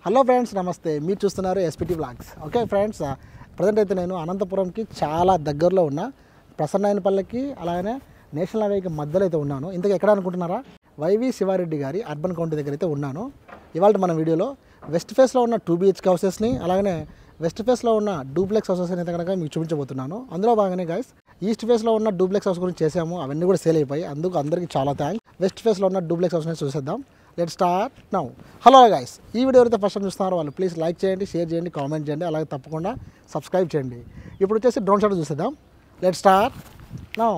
Hello friends, నమస్తే. మీరు చూస్తున్నారు SPT vlogs. Okay friends, present అయితే నేను అనంతపురంకి చాలా దగ్గరలో ఉన్న ప్రసన్నాయనపల్లికి అలాగే నేషనల్ హైవేకి మధ్యలో అయితే ఉన్నాను. ఇంతకు ఎక్కడ అనుకుంటున్నారా? వైవి శివారెడ్డి గారి అర్బన్ కౌంటీ దగ్గర అయితే ఉన్నాను. ఇవాళ మన వీడియోలో వెస్ట్ ఫేస్లో ఉన్న 2 BHK హౌసెస్ని అలాగే వెస్ట్ ఫేస్లో ఉన్న డూప్లెక్స్ హౌసెస్ అయితే కనుక మీకు చూపించబోతున్నాను. అందులో భాగంగానే గైస్ ఈస్ట్ ఫేస్లో ఉన్న డూప్లెక్స్ హౌస్ గురించి చేసాము, అవన్నీ కూడా సేల్ అయిపోయి. అందుకు అందరికీ చాలా థ్యాంక్స్. వెస్ట్ ఫేస్లో ఉన్న డూప్లెక్స్ హౌస్ని చూసేద్దాం. Let start now. Hello guys, ఈ వీడియో అయితే ఫస్ట్ టైం చూస్తున్నారో వాళ్ళు ప్లీజ్ లైక్ చేయండి, షేర్ చేయండి, కామెంట్ చేయండి, అలాగే తప్పకుండా సబ్స్క్రైబ్ చేయండి. ఇప్పుడు వచ్చేసి డ్రోన్ షాట్ చూసేద్దాం. Let start now.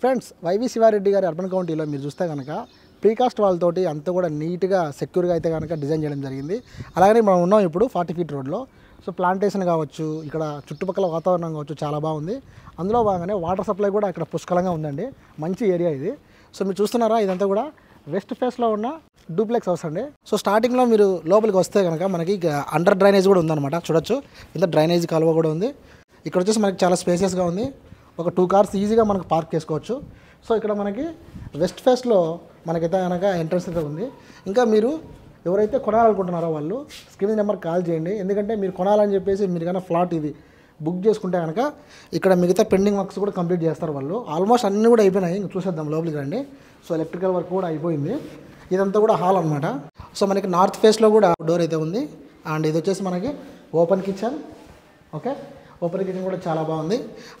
Friends, YV Shiva Reddy గారి అర్బన్ కౌంటీలో మీరు చూస్తే కనుక ప్రీకాస్ట్ వాళ్ళతోటి అంతా కూడా నీట్గా సెక్యూర్గా అయితే కనుక డిజైన్ చేయడం జరిగింది. అలాగే మనం ఉన్నాం ఇప్పుడు 40 ఫీట్ రోడ్లో. సో ప్లాంటేషన్ కావచ్చు, ఇక్కడ చుట్టుపక్కల వాతావరణం కావచ్చు, చాలా బాగుంది. అందులో భాగంగానే వాటర్ సప్లై కూడా ఇక్కడ పుష్కలంగా ఉందండి. మంచి ఏరియా ఇది. సో మీరు చూస్తున్నారా, ఇదంతా కూడా వెస్ట్ ఫేస్లో ఉన్న డూప్లెక్స్ హౌస్ అండి. సో స్టార్టింగ్లో మీరు లోపలికి వస్తే కనుక మనకి అండర్ డ్రైనేజ్ కూడా ఉందన్నమాట. చూడొచ్చు, ఇంత డ్రైనేజ్ కాలువ కూడా ఉంది. ఇక్కడ వచ్చేసి మనకి చాలా స్పేసెస్గా ఉంది. ఒక 2 కార్స్ ఈజీగా మనకు పార్క్ చేసుకోవచ్చు. సో ఇక్కడ మనకి వెస్ట్ ఫేస్లో మనకైతే కనుక ఎంట్రన్స్ అయితే ఉంది. ఇంకా మీరు ఎవరైతే కొనాలనుకుంటున్నారో వాళ్ళు స్క్రీన్ నెంబర్ కాల్ చేయండి. ఎందుకంటే మీరు కొనాలని చెప్పేసి మీరు కన్నా ఫ్లాట్ ఇది బుక్ చేసుకుంటే కనుక ఇక్కడ మిగతా పెండింగ్ వర్క్స్ కూడా కంప్లీట్ చేస్తారు వాళ్ళు. ఆల్మోస్ట్ అన్నీ కూడా అయిపోయినాయి. ఇంక చూసేద్దాం లోపలికి రండి. సో ఎలక్ట్రికల్ వర్క్ కూడా అయిపోయింది. ఇదంతా కూడా హాల్ అనమాట. సో మనకి నార్త్ ఫేస్లో కూడా డోర్ అయితే ఉంది. అండ్ ఇది వచ్చేసి మనకి open kitchen. Okay, open kitchen కూడా చాలా బాగుంది.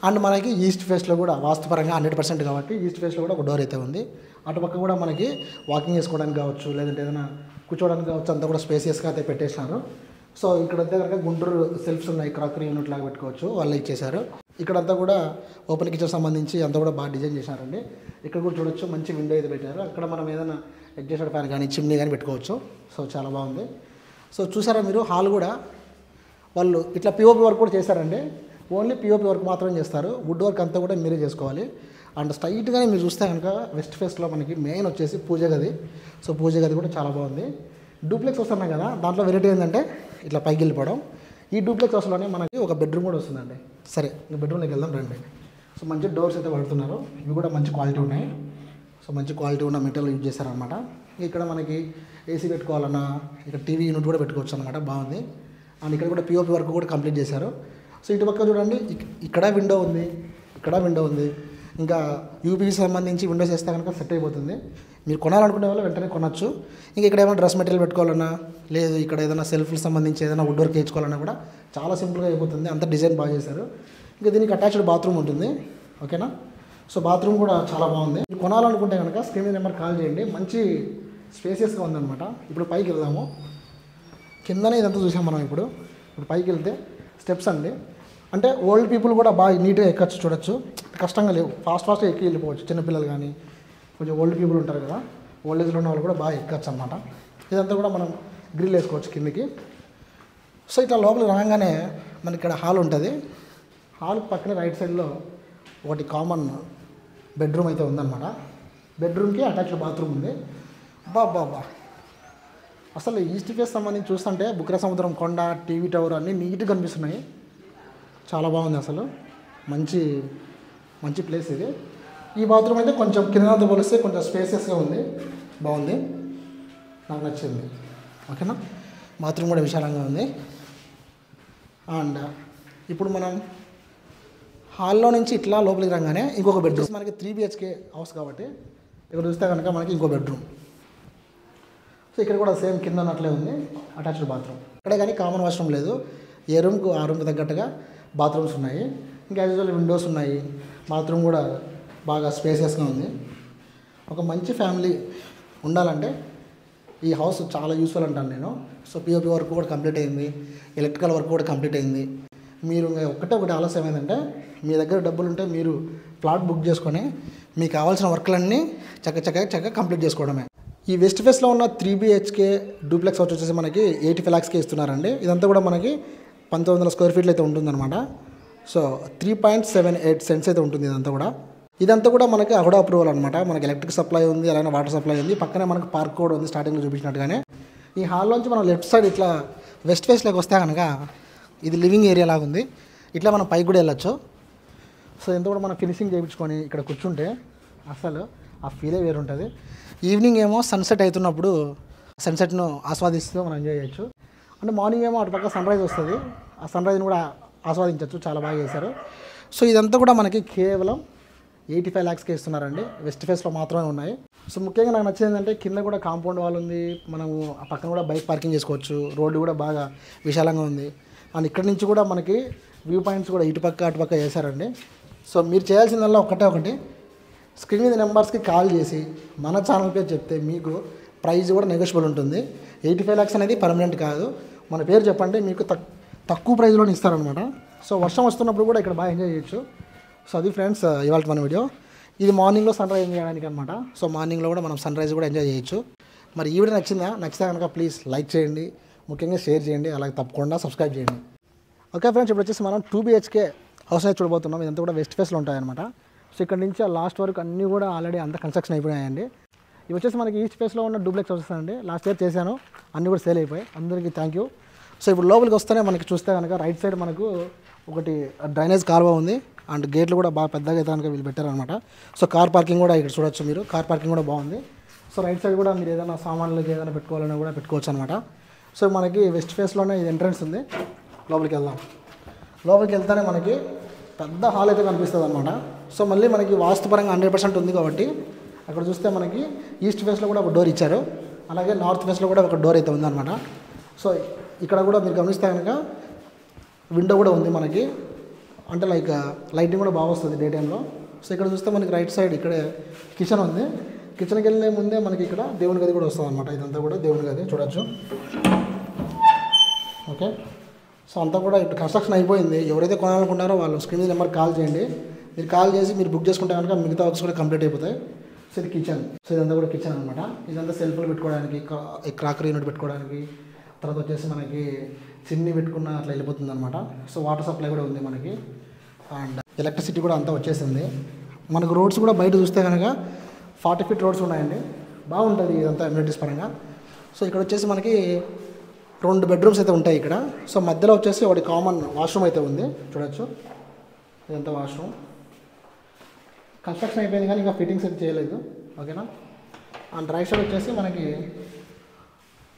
అండ్ మనకి ఈస్ట్ ఫేస్లో కూడా వాస్తుపరంగా 100% కాబట్టి ఈస్ట్ ఫేస్లో కూడా ఒక డోర్ అయితే ఉంది. అటుపక్క కూడా మనకి వాకింగ్ చేసుకోవడానికి కావచ్చు, లేదంటే ఏదైనా కూర్చోవడానికి కావచ్చు, అంతా కూడా స్పేసియస్గా అయితే పెట్టేసినారు. సో ఇక్కడ అంతా కనుక గుంటూరు సెల్ఫ్స్ ఉన్నాయి, క్రాకరీ యూనిట్ లాగా పెట్టుకోవచ్చు, వాళ్ళు ఇచ్చేసారు. ఇక్కడంతా కూడా ఓపెన్ కిచెన్ సంబంధించి అంతా కూడా బాగా డిజైన్ చేశారండి. ఇక్కడ కూడా చూడొచ్చు, మంచి విండో అయితే పెట్టారు. అక్కడ మనం ఏదైనా అడ్జస్టెడ్ ఫ్యాన్ కానీ చిమ్నీ కానీ పెట్టుకోవచ్చు. సో చాలా బాగుంది. సో చూసారా మీరు, హాల్ కూడా వాళ్ళు ఇట్లా పిఓపి వర్క్ కూడా చేశారండి. ఓన్లీ పిఓపి వర్క్ మాత్రమే చేస్తారు. వుడ్ వర్క్ అంతా కూడా మీరే చేసుకోవాలి. అండ్ స్ట్రైట్గానే మీరు చూస్తే కనుక వెస్ట్ ఫేస్లో మనకి మెయిన్ వచ్చేసి పూజ గది. సో పూజ గది కూడా చాలా బాగుంది. డూప్లెక్స్ వస్తున్నాయి కదా, దాంట్లో వెరైటీ ఏంటంటే ఇట్లా పైకి వెళ్ళిపోవడం. ఈ డూప్లెక్స్ హౌస్లోనే మనకి ఒక బెడ్రూమ్ కూడా వస్తుందండి. సరే, ఇంకా బెడ్రూమ్లోకి వెళ్దాం రండి. సో మంచి డోర్స్ అయితే పడుతున్నారు. ఇవి కూడా మంచి క్వాలిటీ ఉన్నాయి. సో మంచి క్వాలిటీ ఉన్న మెటీరియల్ యూజ్ చేశారనమాట. ఇక్కడ మనకి ఏసీ పెట్టుకోవాలన్నా ఇక్కడ టీవీ యూనిట్ కూడా పెట్టుకోవచ్చు అనమాట. బాగుంది. అండ్ ఇక్కడ కూడా పిఓపి వర్క్ కూడా కంప్లీట్ చేశారు. సో ఇటుపక్క చూడండి, ఇక్కడ విండో ఉంది, ఇక్కడ విండో ఉంది. ఇంకా యూపీకి సంబంధించి విండోస్ వేస్తే కనుక సెట్ అయిపోతుంది. మీరు కొనాలనుకునే వాళ్ళు వెంటనే కొనవచ్చు. ఇంకా ఇక్కడ ఏమైనా డ్రెస్ మెటీరియల్ పెట్టుకోవాలన్నా, లేదు ఇక్కడ ఏదైనా సెల్ఫ్కి సంబంధించి ఏదైనా వుడ్ వర్క్ వేయించుకోవాలన్నా కూడా చాలా సింపుల్గా అయిపోతుంది. అంత డిజైన్ బాగా చేశారు. ఇంకా దీనికి అటాచ్డ్ బాత్రూమ్ ఉంటుంది. ఓకేనా? సో బాత్రూమ్ కూడా చాలా బాగుంది. మీరు కొనాలనుకుంటే కనుక స్క్రీన్ నెంబర్ కాల్ చేయండి. మంచి స్పేసియస్గా ఉందన్నమాట. ఇప్పుడు పైకి వెళ్దాము. కిందనే ఇదంతా చూసాం మనం. ఇప్పుడు పైకి వెళ్తే స్టెప్స్ అండి. అంటే ఓల్డ్ పీపుల్ కూడా బాగా నీట్గా ఎక్కచ్చు. చూడొచ్చు, కష్టంగా లేవు. ఫాస్ట్గా ఎక్కి వెళ్ళిపోవచ్చు. చిన్నపిల్లలు కానీ కొంచెం ఓల్డ్ పీపుల్ ఉంటారు కదా, ఓల్డ్ ఏజ్లో ఉన్న వాళ్ళు కూడా బాగా ఎక్కచ్చు అనమాట. ఇదంతా కూడా మనం గ్రిల్ వేసుకోవచ్చు కిందకి. సో ఇట్లా లోపలికి రాగానే మనకి ఇక్కడ హాల్ ఉంటుంది. హాల్ పక్కన రైట్ సైడ్లో ఒకటి కామన్ బెడ్రూమ్ అయితే ఉందన్నమాట. బెడ్రూమ్కి అటాచ్డ్ బాత్రూమ్ ఉంది. బాబా, అసలు ఈస్ట్ ఫేస్ సంబంధించి చూస్తుంటే బుక్ర సముద్రం, కొండ, టీవీ టవర్ అన్నీ నీట్గా కనిపిస్తున్నాయి. చాలా బాగుంది. అసలు మంచి ప్లేస్ ఇది. ఈ బాత్రూమ్ అయితే కొంచెం కిందతో పోలిస్తే కొంచెం స్పేసియస్గా ఉంది. బాగుంది, నాకు నచ్చింది. ఓకేనా? బాత్రూమ్ కూడా విశాలంగా ఉంది. అండ్ ఇప్పుడు మనం హాల్లో నుంచి ఇట్లా లోపలికి రాగానే ఇంకొక బెడ్రూమ్. మనకి 3 BHK హౌస్ కాబట్టి ఇక్కడ చూస్తే కనుక మనకి ఇంకో బెడ్రూమ్. సో ఇక్కడ కూడా సేమ్ కింద ఉన్నట్లే ఉంది, అటాచ్డ్ బాత్రూమ్. ఇక్కడే కానీ కామన్ వాష్రూమ్ లేదు. ఏ రూమ్కు ఆ రూమ్కి తగ్గట్టుగా బాత్రూమ్స్ ఉన్నాయి. ఇంకా యాజ్ యూజువల్ విండోస్ ఉన్నాయి. బాత్రూమ్ కూడా బాగా స్పేసియస్గా ఉంది. ఒక మంచి ఫ్యామిలీ ఉండాలంటే ఈ హౌస్ చాలా యూస్ఫుల్ అంటాను నేను. సో పిఓపి వర్క్ కూడా కంప్లీట్ అయింది, ఎలక్ట్రికల్ వర్క్ కూడా కంప్లీట్ అయింది. మీరు ఒకటి ఆలస్యం ఏంటంటే మీ దగ్గర డబ్బులు ఉంటే మీరు ప్లాట్ బుక్ చేసుకొని మీకు కావాల్సిన వర్క్లన్నీ చక్కగా కంప్లీట్ చేసుకోవడమే. ఈ వెస్ట్ ఫేస్లో ఉన్న 3 BHK డూప్లెక్స్ హౌస్ వచ్చేసి మనకి 85 lakhsకి ఇస్తున్నారండి. ఇదంతా కూడా మనకి 1900 square feet అయితే ఉంటుందన్నమాట. సో 3.78 cents అయితే ఉంటుంది ఇదంతా కూడా మనకి అహుడా అప్రూవల్ అనమాట. మనకి ఎలక్ట్రిక్ సప్లై ఉంది, అలాగే వాటర్ సప్లై ఉంది. పక్కనే మనకి పార్క్ కూడా ఉంది స్టార్టింగ్లో చూపించినట్టుగానే. ఈ హాల్లోంచి మనం లెఫ్ట్ సైడ్ ఇట్లా వెస్ట్ ఫేస్లోకి వస్తే కనుక ఇది లివింగ్ ఏరియా లాగా ఉంది. ఇట్లా మనం పైకి కూడా వెళ్ళొచ్చు. సో ఎంత కూడా మనం ఫినిషింగ్ చేయించుకొని ఇక్కడ కూర్చుంటే అసలు ఆ ఫీలే వేరు ఉంటుంది. ఈవినింగ్ ఏమో సన్సెట్ అవుతున్నప్పుడు సన్సెట్ను ఆస్వాదిస్తూ మనం ఎంజాయ్ చేయొచ్చు. అంటే మార్నింగ్ ఏమో అటు పక్క సన్ రైజ్ వస్తుంది, ఆ సన్ రైజ్ని కూడా ఆస్వాదించవచ్చు. చాలా బాగా చేశారు. సో ఇదంతా కూడా మనకి కేవలం 85 lakhsకి ఇస్తున్నారండి. వెస్ట్ ఫేస్లో మాత్రమే ఉన్నాయి. సో ముఖ్యంగా నాకు నచ్చింది ఏంటంటే కింద కూడా కాంపౌండ్ వాల్ ఉంది. మనము ఆ పక్కన కూడా బైక్ పార్కింగ్ చేసుకోవచ్చు. రోడ్డు కూడా బాగా విశాలంగా ఉంది. అండ్ ఇక్కడ నుంచి కూడా మనకి వ్యూ పాయింట్స్ కూడా ఇటుపక్క అటుపక్క చేశారండి. సో మీరు చేయాల్సిందల్లా ఒకటి స్క్రీన్ మీద నెంబర్స్కి కాల్ చేసి మన ఛానల్ పేరు చెప్తే మీకు ప్రైస్ కూడా నెగోషియబుల్ ఉంటుంది. 85 lakhs అనేది పర్మనెంట్ కాదు. మన పేరు చెప్పండి, మీకు తక్కువ ప్రైస్లోనే ఇస్తారనమాట. సో వర్షం వస్తున్నప్పుడు కూడా ఇక్కడ బాగా ఎంజాయ్ చేయొచ్చు. సో అది ఫ్రెండ్స్ ఇవాళ మన వీడియో. ఇది మార్నింగ్లో సన్ రైజ్ చేయడానికి అనమాట. సో మార్నింగ్లో కూడా మనం సన్ రైజ్ కూడా ఎంజాయ్ చేయొచ్చు. మరి ఈ వీడియో నచ్చితే కనుక ప్లీజ్ లైక్ చేయండి, ముఖ్యంగా షేర్ చేయండి, అలాగే తప్పకుండా సబ్స్క్రైబ్ చేయండి. ఓకే ఫ్రెండ్స్, ఇప్పుడు వచ్చేసి మనం 2 BHK హౌస్ అయితే చూడబోతున్నాం. ఇదంతా కూడా వెస్ట్ ఫేస్లో ఉంటాయన్నమాట. సో ఇక్కడ నుంచి లాస్ట్ వరకు అన్నీ కూడా ఆల్రెడీ అంతా కన్స్ట్రక్షన్ అయిపోయాయండి. ఇవి వచ్చేసి మనకి ఈస్ట్ ఫేస్లో ఉన్న డూప్లెక్స్ హౌసెస్ అండి. లాస్ట్ ఇయర్ చేశాను, అన్నీ కూడా సేల్ అయిపోయాయి. అందరికీ థ్యాంక్ యూ. సో ఇప్పుడు లోపలికి వస్తేనే మనకి చూస్తే కనుక రైట్ సైడ్ మనకు ఒకటి డ్రైనేజ్ కాలువ ఉంది. అండ్ గేట్లు కూడా బాగా పెద్దగా అయితే కనుక వీళ్ళు పెట్టారనమాట. సో కార్ పార్కింగ్ కూడా ఇక్కడ చూడొచ్చు మీరు. కార్ పార్కింగ్ కూడా బాగుంది. సో రైట్ సైడ్ కూడా మీరు ఏదైనా సామాన్లకి ఏదైనా పెట్టుకోవాలన్నా కూడా పెట్టుకోవచ్చు అనమాట. సో మనకి వెస్ట్ ఫేస్లోనే ఇది ఎంట్రన్స్ ఉంది. లోపలికి వెళ్దాం. లోపలికి వెళ్తేనే మనకి పెద్ద హాల్ అయితే కనిపిస్తుంది అనమాట. సో మళ్ళీ మనకి వాస్తుపరంగా 100% ఉంది కాబట్టి అక్కడ చూస్తే మనకి ఈస్ట్ ఫేస్లో కూడా ఒక డోర్ ఇచ్చారు, అలాగే నార్త్ ఫేస్లో కూడా ఒక డోర్ అయితే ఉందన్నమాట. సో ఇక్కడ కూడా మీరు గమనిస్తే కనుక విండో కూడా ఉంది మనకి. అంటే లైటింగ్ కూడా బాగా వస్తుంది డే టైంలో. సో ఇక్కడ చూస్తే మనకి రైట్ సైడ్ ఇక్కడే కిచెన్ ఉంది. కిచెన్కి వెళ్ళే ముందే మనకి ఇక్కడ దేవుని గది కూడా వస్తుంది అనమాట. ఇదంతా కూడా దేవుని గది చూడొచ్చు. ఓకే, సో అంతా కూడా ఇప్పుడు కన్స్ట్రక్షన్ అయిపోయింది. ఎవరైతే కొనాలనుకుంటారో వాళ్ళు స్క్రీన్ నెంబర్ కాల్ చేయండి. మీరు కాల్ చేసి మీరు బుక్ చేసుకుంటే కనుక మిగతా వర్క్స్ కూడా కంప్లీట్ అయిపోతాయి. సో ఇది కిచెన్. సో ఇదంతా కూడా కిచెన్ అనమాట. ఇదంతా సెల్ఫ్లు పెట్టుకోవడానికి, క్రాకరీ యూనిట్ పెట్టుకోవడానికి, తర్వాత వచ్చేసి మనకి చిమ్నీ పెట్టుకున్న అట్లా వెళ్ళిపోతుంది అనమాట. సో వాటర్ సప్లై కూడా ఉంది మనకి. అండ్ ఎలక్ట్రిసిటీ కూడా అంతా వచ్చేసింది. మనకు రోడ్స్ కూడా బయట చూస్తే కనుక 40 feet రోడ్స్ ఉన్నాయండి. బాగుంటుంది ఇదంతా అమ్యూనిటీస్ పరంగా. సో ఇక్కడ వచ్చేసి మనకి 2 bedrooms అయితే ఉంటాయి ఇక్కడ. సో మధ్యలో వచ్చేసి ఒకటి కామన్ వాష్రూమ్ అయితే ఉంది చూడొచ్చు. ఇదంతా వాష్రూమ్. కన్స్ట్రక్షన్ అయిపోయింది కానీ ఇంకా ఫిట్టింగ్స్ అయితే చేయలేదు. ఓకేనా. అండ్ రైట్ సైడ్ వచ్చేసి మనకి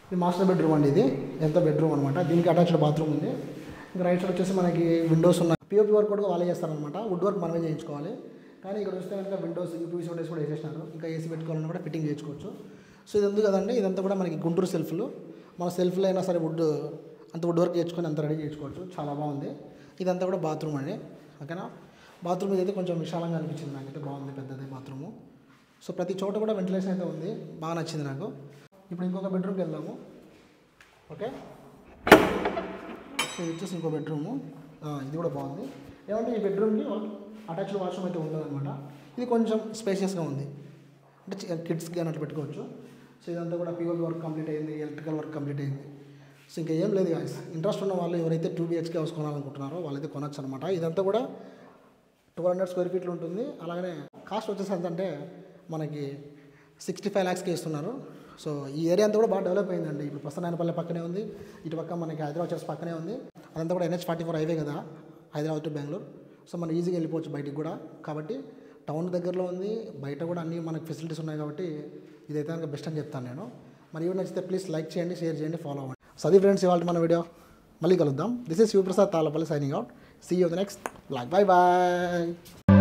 ఇది మాస్టర్ బెడ్రూమ్ అండి. ఇది ఎంత బెడ్రూమ్ అనమాట. దీనికి అటాచ్డ్ బాత్రూమ్ ఉంది. ఇంకా రైట్ సైడ్ వచ్చేసి మనకి విండోస్ ఉన్నాయి. పిఓపి వర్క్ కూడా వాళ్ళే చేస్తారనమాట. వుడ్ వర్క్ మనమే చేయించుకోవాలి. కానీ ఇక్కడ చూస్తే కనుక విండోస్ యూపీవీసీ విండోస్ కూడా వేసేసినారు. ఇంకా ఏసీ పెట్టుకోవాలన్నా కూడా ఫిట్టింగ్ చేసుకోవచ్చు. సో ఇది ఎందుకు కదండి, ఇదంతా కూడా మనకి గుంటూరు సెల్ఫ్లు. మన సెల్ఫ్లో అయినా సరే వుడ్ వర్క్ చేసుకొని అంత రెడీ చేసుకోవచ్చు. చాలా బాగుంది. ఇదంతా కూడా బాత్రూమ్ అండి. ఓకేనా. బాత్రూమ్ ఇదైతే కొంచెం విశాలంగా అనిపించింది నాకైతే. బాగుంది, పెద్దది బాత్రూము. సో ప్రతి చోట కూడా వెంటిలేషన్ అయితే ఉంది. బాగా నచ్చింది నాకు. ఇప్పుడు ఇంకొక బెడ్రూమ్కి వెళ్దాము. ఓకే, సో ఇది వచ్చేసి ఇంకో బెడ్రూము. ఇది కూడా బాగుంది. ఏమంటే ఈ బెడ్రూమ్కి అటాచ్డ్ వాష్రూమ్ అయితే ఉంటుందన్నమాట. ఇది కొంచెం స్పేషియస్గా ఉంది. అంటే కిడ్స్కి అన్నట్లు పెట్టుకోవచ్చు. సో ఇదంతా కూడా పిఓపి వర్క్ కంప్లీట్ అయింది, ఎలక్ట్రికల్ వర్క్ కంప్లీట్ అయింది. సో ఇంకా ఏం లేదు గాయ్స్. ఇంట్రెస్ట్ ఉన్న వాళ్ళు ఎవరైతే 2 BHK హౌస్ కొనాలనుకుంటున్నారో వాళ్ళైతే కొనొచ్చు అనమాట. ఇదంతా కూడా 200 square feet ఉంటుంది. అలాగనే కాస్ట్ వచ్చేసి ఎంతంటే మనకి 65 lakhsకి ఇస్తున్నారు. సో ఈ ఏరియా అంతా కూడా బాగా డెవలప్ అయిందండి. ఇప్పుడు ప్రసన్నాయనపల్లి పక్కనే ఉంది, ఇటు పక్క మనకి హైదరాబాద్ చర్చ్ పక్కనే ఉంది. అదంతా కూడా NH44 హైవే కదా, హైదరాబాద్ టు బెంగళూరు. సో మనం ఈజీగా వెళ్ళిపోవచ్చు బయటికి కూడా. కాబట్టి టౌన్ దగ్గరలో ఉంది, బయట కూడా అన్ని మనకి ఫెసిలిటీస్ ఉన్నాయి. కాబట్టి ఇదైతే కనుక బెస్ట్ అని చెప్తాను నేను. మరి ఇవి నచ్చితే ప్లీజ్ లైక్ చేయండి, షేర్ చేయండి, ఫాలో అవ్వండి. సో అది ఫ్రెండ్స్ ఇవాళ మన వీడియో. మళ్ళీ కలుద్దాం. This is Sivaprasad Tallapalli signing out. See you the next blog. Bye bye.